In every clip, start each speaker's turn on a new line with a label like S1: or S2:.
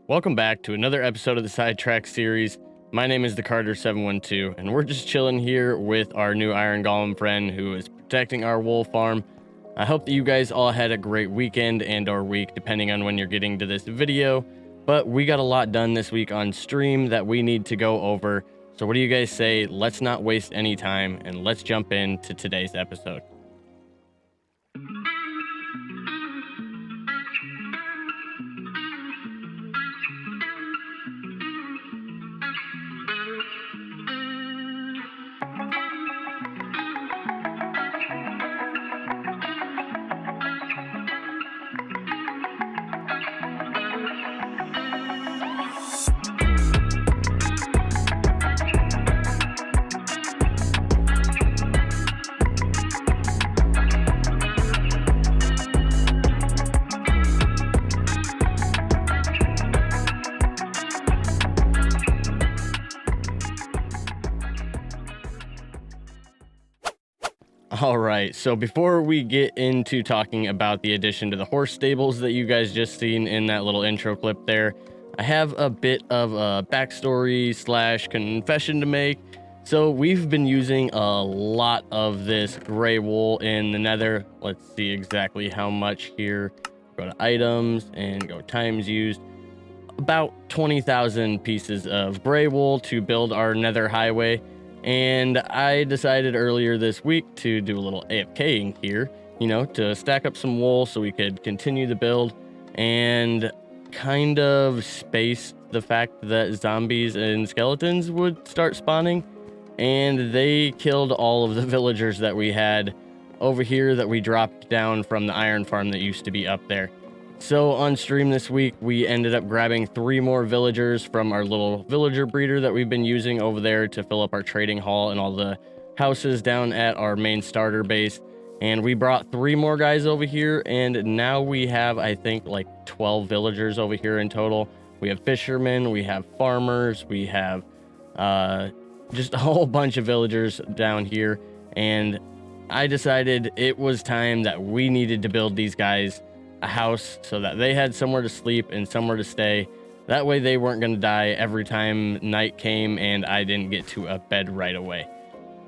S1: Welcome back to another episode of the Sidetrack series. My name is the Carter712, and we're just chilling here with our new Iron Golem friend who is protecting our wool farm. I hope that you guys all had a great weekend and or week, depending on when you're getting to this video. But we got a lot done this week on stream that we need to go over. So what do you guys say? Let's not waste any time and let's jump into today's episode. All right, so before we get into talking about the addition to the horse stables that you guys just seen in that little intro clip there, I have a bit of a backstory / confession to make. So we've been using a lot of this gray wool in the nether. Let's see exactly how much here. Go to items and go times used. About 20,000 pieces of gray wool to build our nether highway. And I decided earlier this week to do a little AFKing here, to stack up some wool so we could continue the build and kind of space the fact that zombies and skeletons would start spawning. And they killed all of the villagers that we had over here that we dropped down from the iron farm that used to be up there. So on stream this week, we ended up grabbing 3 more villagers from our little villager breeder that we've been using over there to fill up our trading hall and all the houses down at our main starter base. And we brought 3 more guys over here, and now we have, I think, like 12 villagers over here in total. We have fishermen, we have farmers, we have just a whole bunch of villagers down here. And I decided it was time that we needed to build these guys a house so that they had somewhere to sleep and somewhere to stay. That way they weren't going to die every time night came and I didn't get to a bed right away.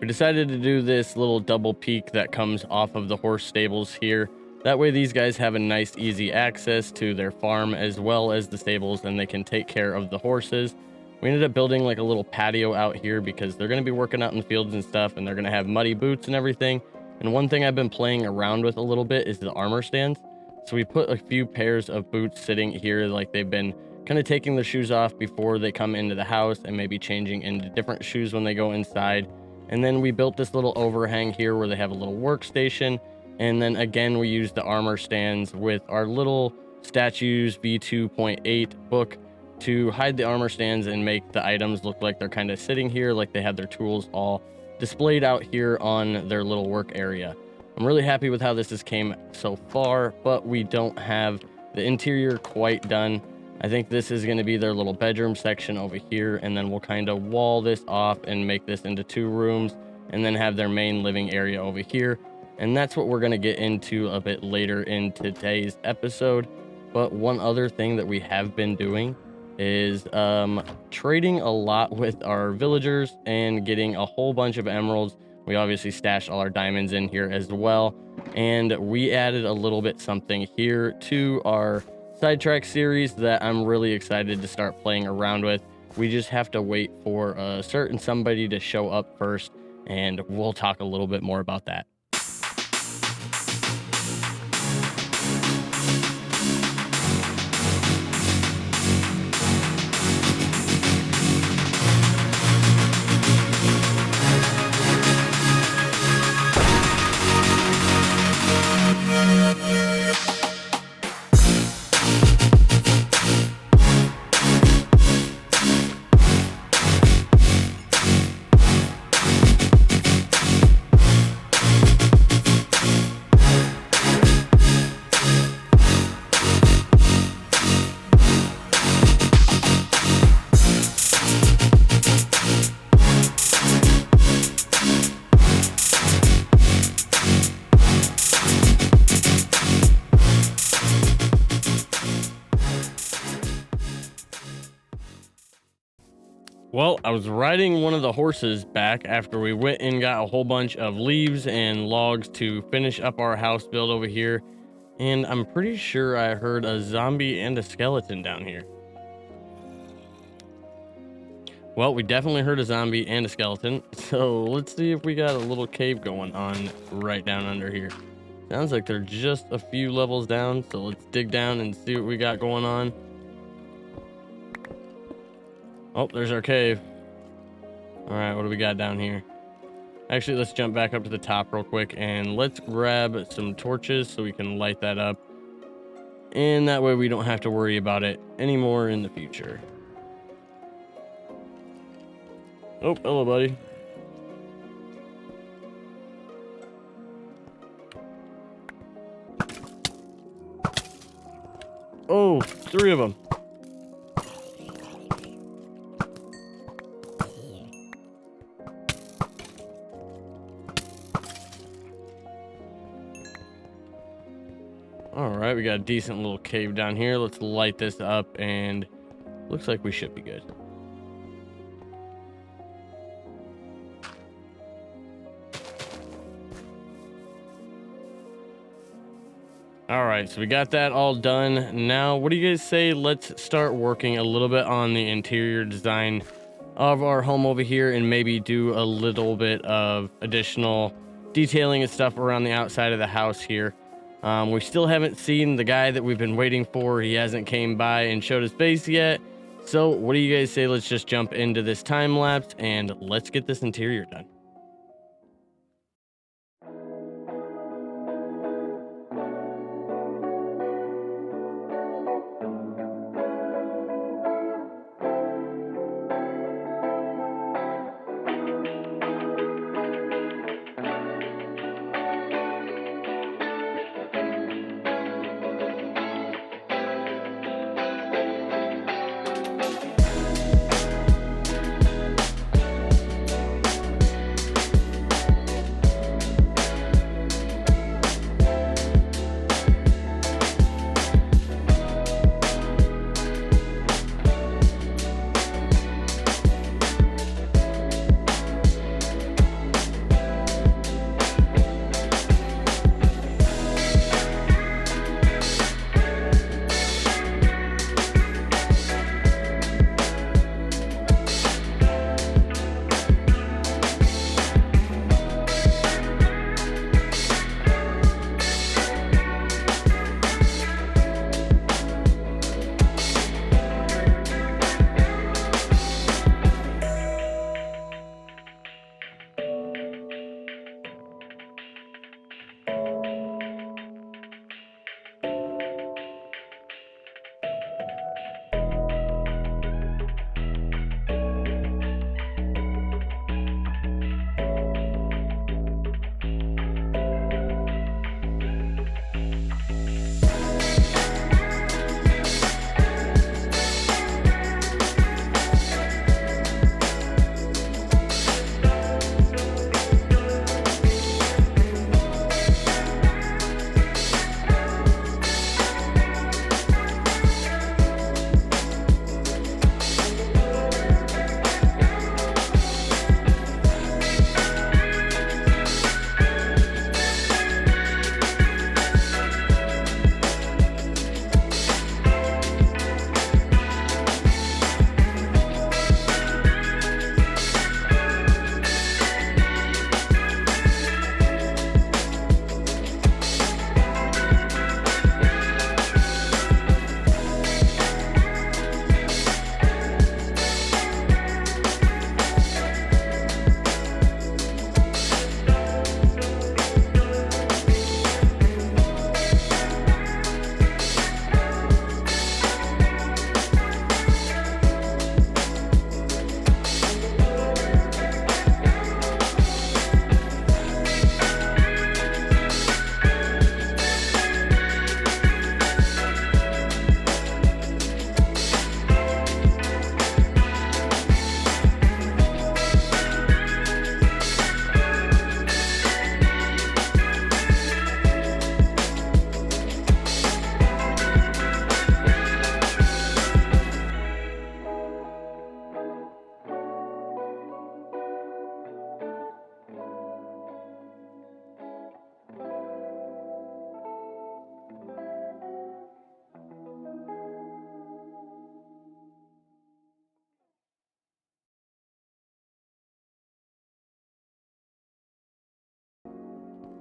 S1: We decided to do this little double peak that comes off of the horse stables here. That way these guys have a nice easy access to their farm as well as the stables, and they can take care of the horses. We ended up building like a little patio out here because they're going to be working out in the fields and stuff, and they're going to have muddy boots and everything. And one thing I've been playing around with a little bit is the armor stands. So we put a few pairs of boots sitting here, like they've been kind of taking their shoes off before they come into the house and maybe changing into different shoes when they go inside. And then we built this little overhang here where they have a little workstation. And then again, we used the armor stands with our little statues v2.8 book to hide the armor stands and make the items look like they're kind of sitting here, like they have their tools all displayed out here on their little work area. I'm really happy with how this has came so far, but we don't have the interior quite done. I think this is going to be their little bedroom section over here, and then we'll kind of wall this off and make this into 2 rooms, and then have their main living area over here. And that's what we're going to get into a bit later in today's episode. But one other thing that we have been doing is trading a lot with our villagers and getting a whole bunch of emeralds. We obviously stashed all our diamonds in here as well. And we added a little bit something here to our Sidetrack series that I'm really excited to start playing around with. We just have to wait for a certain somebody to show up first, and we'll talk a little bit more about that. Well, I was riding one of the horses back after we went and got a whole bunch of leaves and logs to finish up our house build over here, and I'm pretty sure I heard a zombie and a skeleton down here. Well, we definitely heard a zombie and a skeleton, so let's see if we got a little cave going on right down under here. Sounds like they're just a few levels down, so let's dig down and see what we got going on. Oh, there's our cave. All right, what do we got down here? Actually, let's jump back up to the top real quick and let's grab some torches so we can light that up. And that way we don't have to worry about it anymore in the future. Oh, hello, buddy. Oh, 3 of them. All right, we got a decent little cave down here. Let's light this up and looks like we should be good. All right, so we got that all done. Now, what do you guys say? Let's start working a little bit on the interior design of our home over here and maybe do a little bit of additional detailing and stuff around the outside of the house here. We still haven't seen the guy that we've been waiting for. He hasn't came by and showed his face yet. So what do you guys say? Let's just jump into this time lapse and let's get this interior done.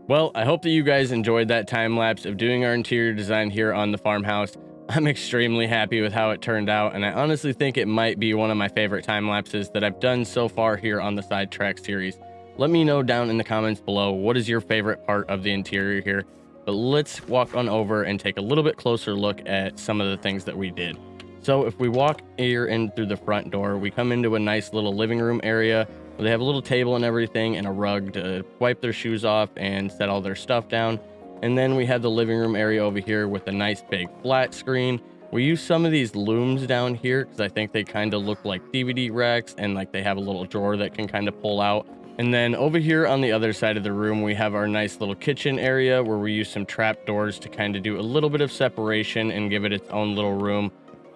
S1: Well, I hope that you guys enjoyed that time lapse of doing our interior design here on the farmhouse. I'm extremely happy with how it turned out, and I honestly think it might be one of my favorite time lapses that I've done so far here on the Sidetrack series. Let me know down in the comments below, what is your favorite part of the interior here? But let's walk on over and take a little bit closer look at some of the things that we did. So if we walk here in through the front door, we come into a nice little living room area. They have a little table and everything and a rug to wipe their shoes off and set all their stuff down. And then we have the living room area over here with a nice big flat screen. We use some of these looms down here because I think they kind of look like DVD racks, and like they have a little drawer that can kind of pull out. And then over here on the other side of the room, we have our nice little kitchen area where we use some trap doors to kind of do a little bit of separation and give it its own little room.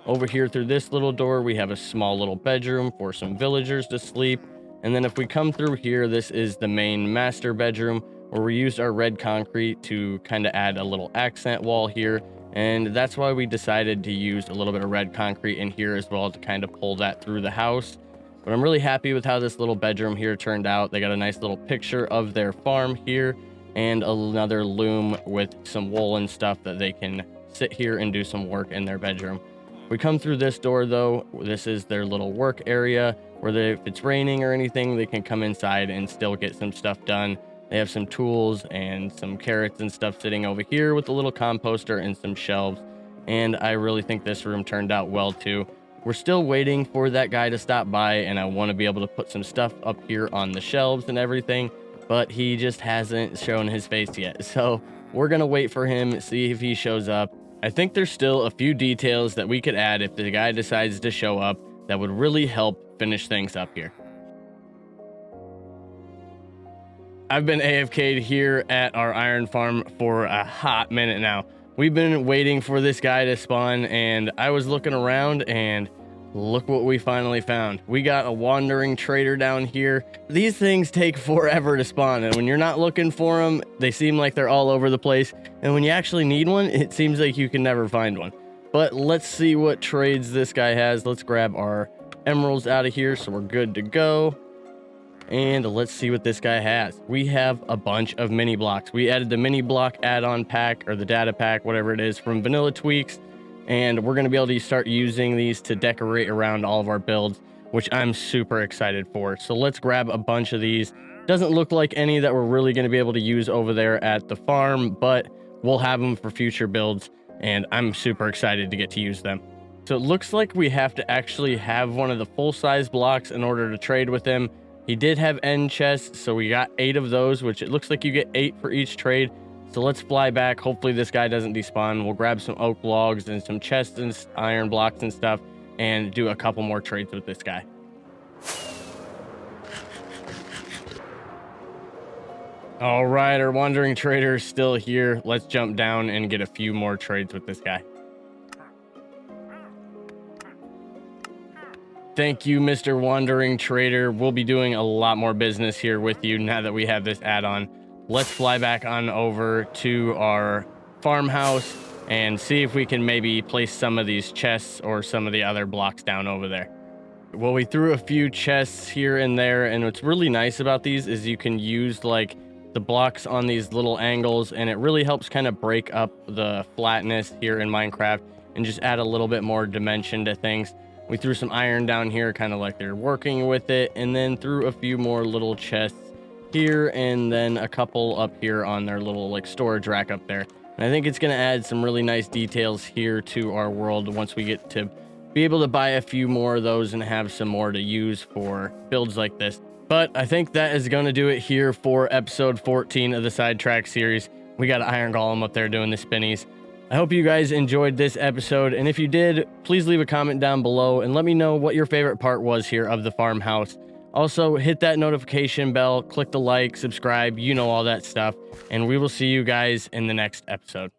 S1: Over here through this little door, we have a small little bedroom for some villagers to sleep. And then if we come through here, this is the main master bedroom where we used our red concrete to kind of add a little accent wall here. And that's why we decided to use a little bit of red concrete in here as well to kind of pull that through the house. But I'm really happy with how this little bedroom here turned out. They got a nice little picture of their farm here and another loom with some wool and stuff that they can sit here and do some work in their bedroom. We come through this door though, this is their little work area where if it's raining or anything, they can come inside and still get some stuff done. They have some tools and some carrots and stuff sitting over here with a little composter and some shelves. And I really think this room turned out well too. We're still waiting for that guy to stop by, and I want to be able to put some stuff up here on the shelves and everything, but he just hasn't shown his face yet. So we're going to wait for him, see if he shows up. I think there's still a few details that we could add if the guy decides to show up that would really help finish things up here. I've been AFK'd here at our iron farm for a hot minute now. We've been waiting for this guy to spawn, and I was looking around and look what we finally found. We got a wandering trader down here. These things take forever to spawn, and when you're not looking for them, they seem like they're all over the place. And when you actually need one, it seems like you can never find one. But let's see what trades this guy has. Let's grab our emeralds out of here so we're good to go. And let's see what this guy has. We have a bunch of mini blocks. We added the mini block add-on pack, or the data pack, whatever it is, from Vanilla Tweaks. And we're going to be able to start using these to decorate around all of our builds, which I'm super excited for. So let's grab a bunch of these. Doesn't look like any that we're really going to be able to use over there at the farm, but we'll have them for future builds, and I'm super excited to get to use them. So it looks like we have to actually have one of the full-size blocks in order to trade with him. He did have end chests, so we got 8 of those, which it looks like you get 8 for each trade. So let's fly back. Hopefully this guy doesn't despawn. We'll grab some oak logs and some chests and iron blocks and stuff and do a couple more trades with this guy. All right, our wandering trader is still here. Let's jump down and get a few more trades with this guy. Thank you, Mr. Wandering Trader. We'll be doing a lot more business here with you now that we have this add-on. Let's fly back on over to our farmhouse and see if we can maybe place some of these chests or some of the other blocks down over there. Well, we threw a few chests here and there, and what's really nice about these is you can use like the blocks on these little angles, and it really helps kind of break up the flatness here in Minecraft and just add a little bit more dimension to things. We threw some iron down here, kind of like they're working with it, and then threw a few more little chests here, and then a couple up here on their little like storage rack up there. And I think it's going to add some really nice details here to our world once we get to be able to buy a few more of those and have some more to use for builds like this. But I think that is going to do it here for episode 14 of the Sidetrack series. We got an iron golem up there doing the spinnies. I hope you guys enjoyed this episode, and if you did, please leave a comment down below and let me know what your favorite part was here of the farmhouse. Also, hit that notification bell, click the like, subscribe, you know all that stuff, and we will see you guys in the next episode.